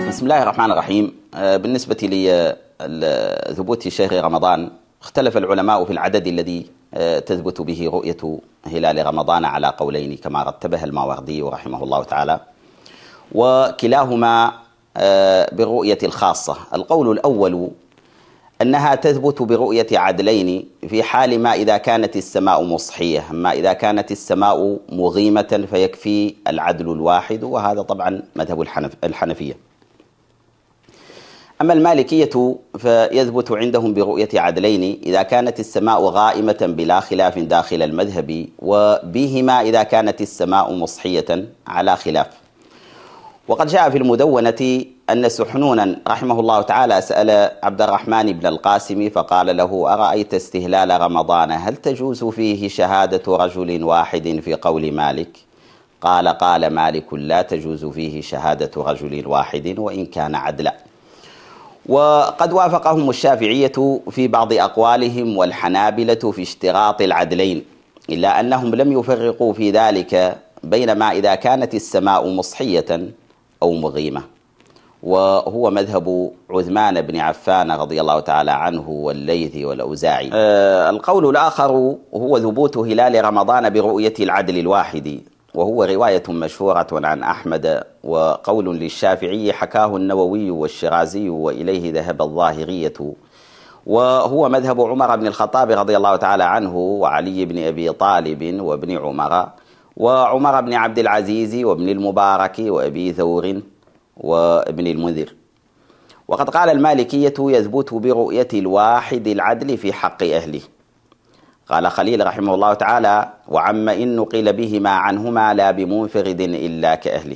بسم الله الرحمن الرحيم. بالنسبة لثبوت شهر رمضان، اختلف العلماء في العدد الذي تثبت به رؤية هلال رمضان على قولين كما رتبها الماوردي رحمه الله تعالى، وكلاهما بالرؤية الخاصة. القول الأول أنها تثبت برؤية عدلين في حال ما إذا كانت السماء مصحية، أما إذا كانت السماء مغيمة فيكفي العدل الواحد، وهذا طبعا مذهب الحنفية. أما المالكية فيثبت عندهم برؤية عدلين إذا كانت السماء غائمة بلا خلاف داخل المذهب، وبهما إذا كانت السماء مصحية على خلاف. وقد جاء في المدونة أن سحنونا رحمه الله تعالى سأل عبد الرحمن بن القاسم فقال له: أرأيت استهلال رمضان هل تجوز فيه شهادة رجل واحد في قول مالك؟ قال مالك: لا تجوز فيه شهادة رجل واحد وإن كان عدلا. وقد وافقهم الشافعية في بعض أقوالهم والحنابلة في اشتراط العدلين، إلا أنهم لم يفرقوا في ذلك بين ما إذا كانت السماء مصحية أو مغيمة، وهو مذهب عثمان بن عفان رضي الله تعالى عنه والليث والأوزاعي. القول الآخر هو ثبوت هلال رمضان برؤية العدل الواحد، وهو رواية مشهورة عن أحمد وقول للشافعي حكاه النووي والشرازي وإليه ذهب الظاهرية، وهو مذهب عمر بن الخطاب رضي الله تعالى عنه وعلي بن أبي طالب وابن عمر وعمر بن عبد العزيز وابن المبارك وأبي ثور وابن المنذر. وقد قال المالكية يثبت برؤية الواحد العدل في حق أهله. قال خليل رحمه الله تعالى: وعم إن نقل بهما عنهما لا بمنفرد إلا كأهله.